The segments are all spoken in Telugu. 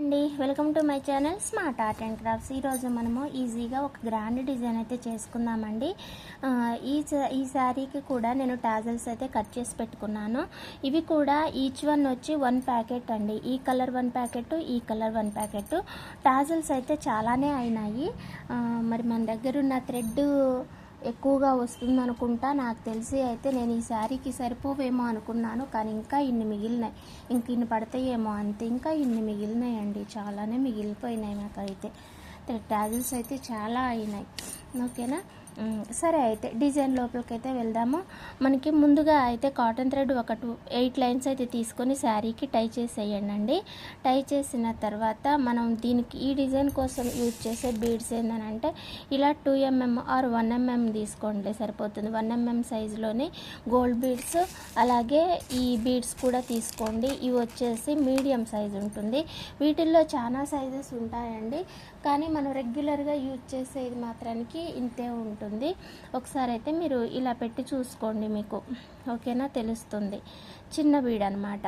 అండి, welcome to my channel smart art and crafts. ఈరోజు మనము ఈజీగా ఒక గ్రాండ్ డిజైన్ అయితే చేసుకుందామండి. ఈ శారీకి కూడా నేను టాజల్స్ అయితే కట్ చేసి పెట్టుకున్నాను. ఇవి కూడా ఈచ్ వన్ వచ్చి 1 ప్యాకెట్ అండి. ఈ కలర్ 1 ప్యాకెట్, ఈ కలర్ 1 ప్యాకెట్. టాజల్స్ అయితే చాలానే అయినాయి. మరి మన దగ్గర ఉన్న థ్రెడ్ ఎక్కువగా వస్తుంది అనుకుంటా. నాకు తెలిసి అయితే నేను ఈ శారీకి సరిపోవేమో అనుకున్నాను, కానీ ఇంకా ఇన్ని మిగిలినాయి. ఇంక ఇన్ని పడతాయేమో అంతే. ఇంకా ఇన్ని మిగిలినాయండి, చాలానే మిగిలిపోయినాయి. నాకైతే టాజిల్స్ అయితే చాలా అయినాయి. ఓకేనా, సరే అయితే డిజైన్ లోపలికైతే వెళ్దాము. మనకి ముందుగా అయితే కాటన్ థ్రెడ్ ఒక 8 లైన్స్ అయితే తీసుకొని శారీకి టై చేసేయండి. టై చేసిన తర్వాత మనం దీనికి ఈ డిజైన్ కోసం యూజ్ చేసే బీడ్స్ ఏంటంటే ఇలా 2 mm ఆర్ 1 mm తీసుకోండి, సరిపోతుంది. 1 mm సైజులోనే గోల్డ్ బీడ్స్, అలాగే ఈ బీడ్స్ కూడా తీసుకోండి. ఇవి వచ్చేసి మీడియం సైజు ఉంటుంది. వీటిల్లో చాలా సైజెస్ ఉంటాయండి, కానీ మనం రెగ్యులర్గా యూజ్ చేసేది మాత్రానికి ఇంతే ఉంటుంది. ఒకసారి అయితే మీరు ఇలా పెట్టి చూసుకోండి, మీకు ఓకేనా తెలుస్తుంది. చిన్న బీడ్ అనమాట.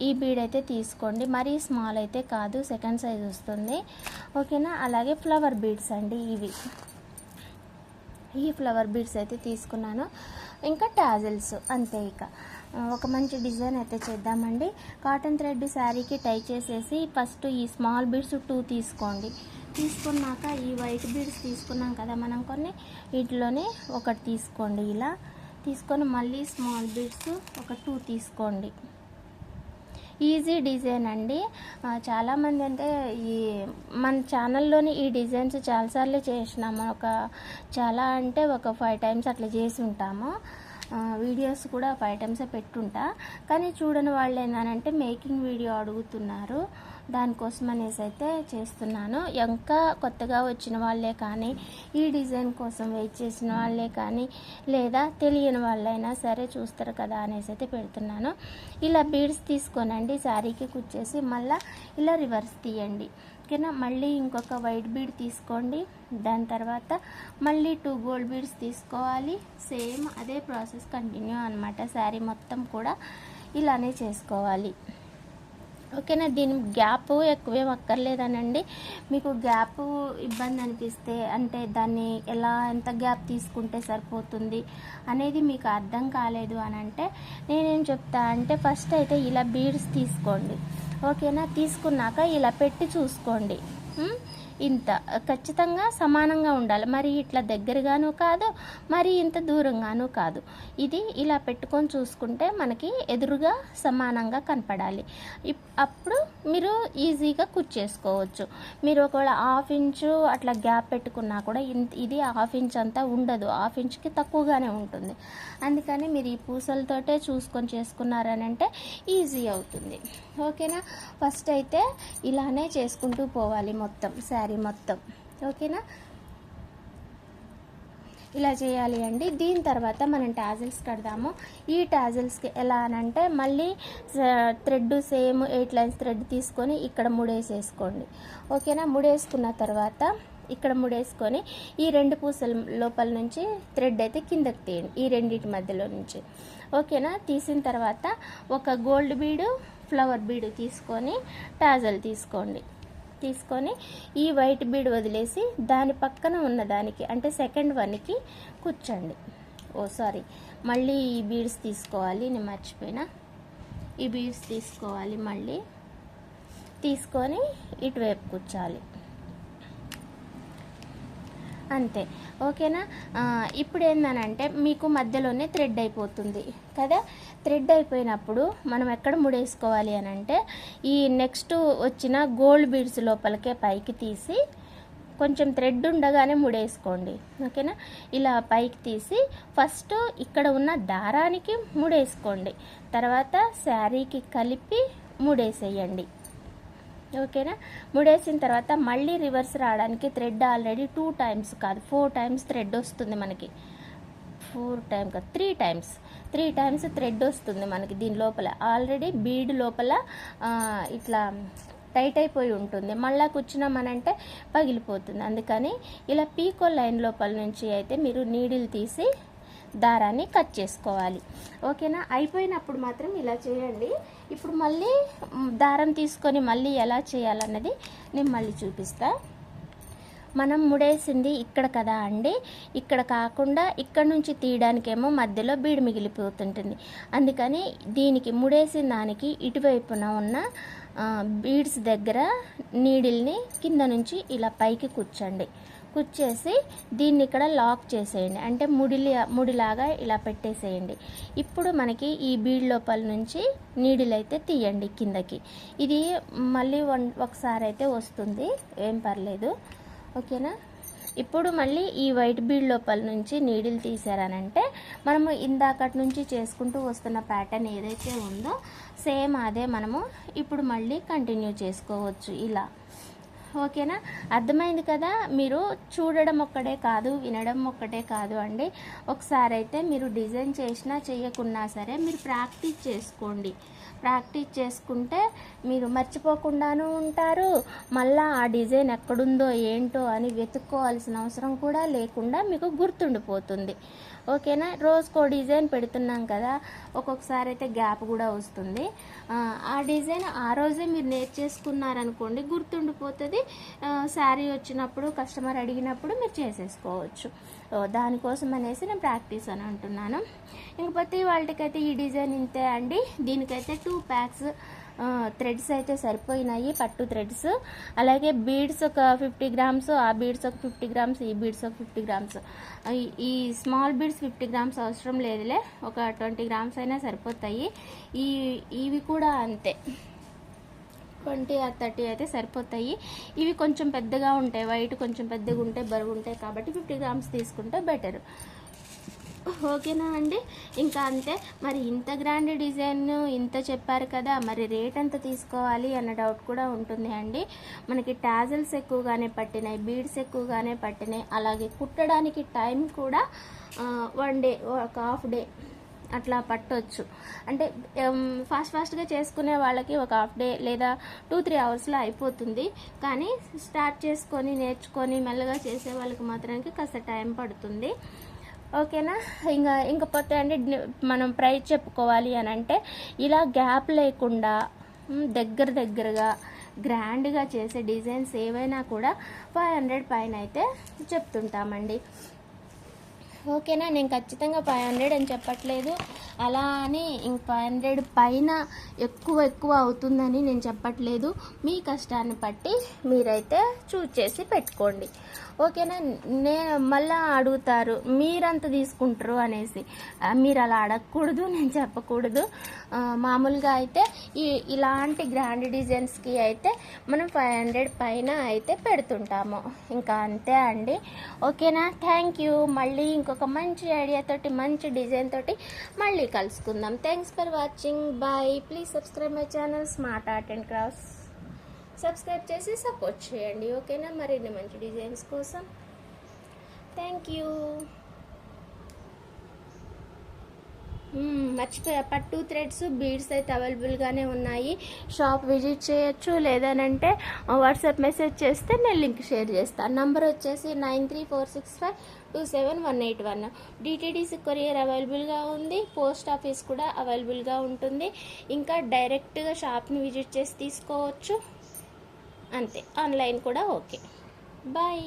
ఈ బీడ్ అయితే తీసుకోండి, మరీ స్మాల్ అయితే కాదు, సెకండ్ సైజ్ వస్తుంది. ఓకేనా, అలాగే ఫ్లవర్ బీడ్స్ అండి ఇవి. ఈ ఫ్లవర్ బీడ్స్ అయితే తీసుకున్నాను. ఇంకా టాజిల్స్ అంతే. ఇక ఒక మంచి డిజైన్ అయితే చేద్దామండి. కాటన్ థ్రెడ్ శారీకి టై చేసేసి ఫస్ట్ ఈ స్మాల్ బీడ్స్ 2 తీసుకోండి. తీసుకున్నాక ఈ వైట్ బీడ్స్ తీసుకున్నాం కదా మనం కొన్ని, వీటిలోనే ఒకటి తీసుకోండి. ఇలా తీసుకొని మళ్ళీ స్మాల్ బీడ్స్ ఒక 2 తీసుకోండి. ఈజీ డిజైన్ అండి. చాలామంది అంటే ఈ మన ఛానల్లోని ఈ డిజైన్స్ చాలాసార్లు చేసినాము. ఒక 5 టైమ్స్ అట్లా చేసి ఉంటాము. వీడియోస్ కూడా 5 టైమ్స్ పెట్టుంటా, కానీ చూడని వాళ్ళు ఏంటంటే మేకింగ్ వీడియో అడుగుతున్నారు. దానికోసం అనేసి అయితే చేస్తున్నాను. ఇంకా కొత్తగా వచ్చిన వాళ్ళే కానీ, ఈ డిజైన్ కోసం వెయిట్ చేసిన వాళ్ళే కానీ, లేదా తెలియని వాళ్ళైనా సరే చూస్తారు కదా అనేసి అయితే పెడుతున్నాను. ఇలా బీడ్స్ తీసుకోనండి, శారీకి కుచ్చేసి మళ్ళీ ఇలా రివర్స్ తీయండి. ఓకేనా, మళ్ళీ ఇంకొక వైట్ బీడ్ తీసుకోండి. దాని తర్వాత మళ్ళీ 2 గోల్డ్ బీడ్స్ తీసుకోవాలి. సేమ్ అదే ప్రాసెస్ కంటిన్యూ అనమాట. శారీ మొత్తం కూడా ఇలానే చేసుకోవాలి. ఓకేనా, దీని గ్యాప్ ఎక్కువేం అక్కర్లేదనండి. మీకు గ్యాప్ ఇబ్బంది అనిపిస్తే, అంటే దాన్ని ఎంత గ్యాప్ తీసుకుంటే సరిపోతుంది అనేది మీకు అర్థం కాలేదు అని అంటే నేనేం చెప్తా అంటే, ఫస్ట్ అయితే ఇలా బీడ్స్ తీసుకోండి. ఓకేనా, తీసుకున్నాక ఇలా పెట్టి చూసుకోండి. ఇంత ఖచ్చితంగా సమానంగా ఉండాలి. మరి ఇట్లా దగ్గరగాను కాదు, మరి ఇంత దూరంగాను కాదు. ఇది ఇలా పెట్టుకొని చూసుకుంటే మనకి ఎదురుగా సమానంగా కనపడాలి. అప్పుడు మీరు ఈజీగా కుచ్చేసుకోవచ్చు. మీరు ఒకవేళ 1/2 ఇంచు అట్లా గ్యాప్ పెట్టుకున్నా కూడా ఇది 1/2 ఇంచ్ అంతా ఉండదు, 1/2 ఇంచుకి తక్కువగానే ఉంటుంది. అందుకని మీరు ఈ పూసలతోటే చూసుకొని చేసుకున్నారని అంటే ఈజీ అవుతుంది. ఓకేనా, ఫస్ట్ అయితే ఇలానే చేసుకుంటూ పోవాలి మొత్తం శారీ మొత్తం. ఓకేనా, ఇలా చేయాలి అండి. దీని తర్వాత మనం టాజిల్స్ కడదాము. ఈ టాజిల్స్కి ఎలా అనంటే మళ్ళీ థ్రెడ్ సేమ్ 8 లైన్స్ థ్రెడ్ తీసుకొని ఇక్కడ ముడేసేసుకోండి. ఓకేనా, ముడేసుకున్న తర్వాత ఇక్కడ ముడేసుకొని ఈ 2 పూసల లోపల నుంచి థ్రెడ్ అయితే కిందకి తీయండి, ఈ రెండింటి మధ్యలో నుంచి. ఓకేనా, తీసిన తర్వాత ఒక గోల్డ్ బీడు, ఫ్లవర్ బీడు తీసుకొని టాజల్ తీసుకోండి. తీసుకొని ఈ వైట్ బీడ్ వదిలేసి దాని పక్కన ఉన్న దానికి అంటే సెకండ్ వన్కి కూర్చోండి. మళ్ళీ ఈ బీడ్స్ తీసుకోవాలి, నేను మర్చిపోయినా. ఈ బీడ్స్ తీసుకోవాలి, మళ్ళీ తీసుకొని ఇటువైపు కూర్చోాలి. అంతే. ఓకేనా, ఇప్పుడు ఏందనంటే మీకు మధ్యలోనే థ్రెడ్ అయిపోతుంది కదా. థ్రెడ్ అయిపోయినప్పుడు మనం ఎక్కడ ముడేసుకోవాలి అని అంటే ఈ నెక్స్ట్ వచ్చిన గోల్డ్ బీడ్స్ లోపలికే పైకి తీసి కొంచెం థ్రెడ్ ఉండగానే ముడేసుకోండి. ఓకేనా, ఇలా పైకి తీసి ఫస్ట్ ఇక్కడ ఉన్న దారానికి ముడేసుకోండి, తర్వాత శారీకి కలిపి ముడేసేయండి. ఓకేనా, ముడేసిన తర్వాత మళ్ళీ రివర్స్ రావడానికి థ్రెడ్ ఆల్రెడీ 2 టైమ్స్ కాదు 4 టైమ్స్ థ్రెడ్ వస్తుంది మనకి. 4 టైమ్స్ కాదు 3 టైమ్స్ థ్రెడ్ వస్తుంది మనకి. దీని లోపల ఆల్రెడీ బీడ్ లోపల ఇట్లా టైట్ అయిపోయి ఉంటుంది. మళ్ళీ కూర్చున్నామనంటే పగిలిపోతుంది. అందుకని ఇలా పీకో లైన్ లోపల నుంచి అయితే మీరు నీడిల్ తీసి దారాన్ని కట్ చేసుకోవాలి. ఓకేనా, అయిపోయినప్పుడు మాత్రం ఇలా చేయండి. ఇప్పుడు మళ్ళీ దారం తీసుకొని మళ్ళీ ఎలా చేయాలన్నది నేను మళ్ళీ చూపిస్తా. మనం ముడేసింది ఇక్కడ కదా అండి, ఇక్కడ కాకుండా ఇక్కడ నుంచి తీయడానికేమో మధ్యలో బీడు మిగిలిపోతుంటుంది. అందుకని దీనికి ముడేసిన దానికి ఇటువైపున ఉన్న బీడ్స్ దగ్గర నీడిల్ని కింద నుంచి ఇలా పైకి కుచ్చేసి దీన్ని ఇక్కడ లాక్ చేసేయండి. అంటే ముడిలాగా ఇలా పెట్టేసేయండి. ఇప్పుడు మనకి ఈ బీడ్ లోపల నుంచి నీడిల్ అయితే తీయండి కిందకి. ఇది మళ్ళీ ఒకసారి అయితే వస్తుంది, ఏం పర్లేదు. ఓకేనా, ఇప్పుడు మళ్ళీ ఈ వైట్ బీడ్ లోపల నుంచి నీడిల్ తీసారనంటే మనము ఇందాకటి నుంచి చేసుకుంటూ వస్తున్న ప్యాటర్న్ ఏదైతే ఉందో సేమ్ అదే మనము ఇప్పుడు మళ్ళీ కంటిన్యూ చేసుకోవచ్చు ఇలా. ఓకేనా, అర్థమైంది కదా. మీరు చూడడం ఒక్కటే కాదు, వినడం ఒక్కటే కాదు అండి. ఒకసారి అయితే మీరు డిజైన్ చేసినా చేయకున్నా సరే మీరు ప్రాక్టీస్ చేసుకోండి. ప్రాక్టీస్ చేసుకుంటే మీరు మర్చిపోకుండాను ఉంటారు. మళ్ళీ ఆ డిజైన్ ఎక్కడుందో ఏంటో అని వెతుక్కోవాల్సిన అవసరం కూడా లేకుండా మీకు గుర్తుండిపోతుంది. ఓకేనా, రోజుకో డిజైన్ పెడుతున్నాం కదా, ఒక్కొక్కసారి అయితే గ్యాప్ కూడా వస్తుంది. ఆ డిజైన్ ఆ రోజే మీరు నేర్చేసుకున్నారనుకోండి గుర్తుండిపోతుంది. శారీ వచ్చినప్పుడు కస్టమర్ అడిగినప్పుడు మీరు చేసేసుకోవచ్చు. దానికోసం అనేసి నేను ప్రాక్టీస్ అని అంటున్నాను. ఇంకపోతే వాళ్ళకైతే ఈ డిజైన్ ఇంతే అండి. దీనికైతే 2 ప్యాక్స్ థ్రెడ్స్ అయితే సరిపోయినాయి, పట్టు థ్రెడ్స్. అలాగే బీడ్స్ ఒక 50 గ్రామ్స్, ఆ బీడ్స్ ఒక 50 గ్రామ్స్, ఈ బీడ్స్ ఒక 50 గ్రామ్స్. ఈ స్మాల్ బీడ్స్ 50 గ్రామ్స్ అవసరం లేదులే, ఒక 20 గ్రామ్స్ అయినా సరిపోతాయి. ఇవి కూడా అంతే, 20 or 30 అయితే సరిపోతాయి. ఇవి కొంచెం పెద్దగా ఉంటాయి, వైట్ కొంచెం పెద్దగా ఉంటాయి, బరువు ఉంటాయి కాబట్టి 50 గ్రామ్స్ తీసుకుంటే బెటర్. ఓకేనా అండి, ఇంకా అంతే. మరి ఇంత గ్రాండ్ డిజైన్ ఇంత చెప్పారు కదా, మరి రేట్ ఎంత తీసుకోవాలి అన్న డౌట్ కూడా ఉంటుంది అండి. మనకి టాజల్స్ ఎక్కువగానే పట్టినాయి, బీడ్స్ ఎక్కువగానే పట్టినాయి. అలాగే కుట్టడానికి టైం కూడా 1 డే, ఒక హాఫ్ డే అట్లా పట్టవచ్చు. అంటే ఫాస్ట్గా చేసుకునే వాళ్ళకి ఒక హాఫ్ డే లేదా 2-3 అవర్స్లో అయిపోతుంది. కానీ స్టార్ట్ చేసుకొని నేర్చుకొని మెల్లగా చేసే వాళ్ళకి మాత్రానికి కాస్త టైం పడుతుంది. ఓకేనా, ఇంకపోతే అండి మనం ప్రైస్ చెప్పుకోవాలి అని అంటే ఇలా గ్యాప్ లేకుండా దగ్గరగా గ్రాండ్గా చేసే డిజైన్స్ ఏవైనా కూడా 500 పైన అయితే చెప్తుంటామండి. ఓకేనా, నేను ఖచ్చితంగా 500 అని చెప్పట్లేదు, అలా అని ఇంక 500 పైన ఎక్కువ అవుతుందని నేను చెప్పట్లేదు. మీ కష్టాన్ని బట్టి మీరైతే చూజ్ చేసి పెట్టుకోండి. ఓకేనా, నేను మళ్ళీ అడుగుతారు మీరంత తీసుకుంటారు అనేసి. మీరు అలా అడగకూడదు, నేను చెప్పకూడదు. మామూలుగా అయితే ఇలాంటి గ్రాండ్ డిజైన్స్కి అయితే మనం 500 పైన అయితే పెడుతుంటాము. ఇంకా అంతే అండి. ఓకేనా, థ్యాంక్ యూ. మళ్ళీ ఇంకొక మంచి ఐడియాతోటి, మంచి డిజైన్ తోటి మళ్ళీ కలుసుకుందాం. Thanks for watching. Bye. Please subscribe my channel smart art and crafts. Subscribe చేసి సపోర్ట్ చేయండి. ఓకేనా, మరిన్ని మంచి డిజైన్స్ కోసం. Thank you. మర్చిపోయా, పట్టు థ్రెడ్స్ బీడ్స్ అయితే అవైలబుల్గానే ఉన్నాయి. షాప్ విజిట్ చేయొచ్చు, లేదనంటే వాట్సాప్ మెసేజ్ చేస్తే నేను లింక్ షేర్ చేస్తాను. నంబర్ వచ్చేసి 9346527181. డిటిడిసి కొరియర్ అవైలబుల్గా ఉంది, పోస్ట్ ఆఫీస్ కూడా అవైలబుల్గా ఉంటుంది. ఇంకా డైరెక్ట్గా షాప్ని విజిట్ చేసి తీసుకోవచ్చు, అంతే. ఆన్లైన్ కూడా ఓకే. బాయ్.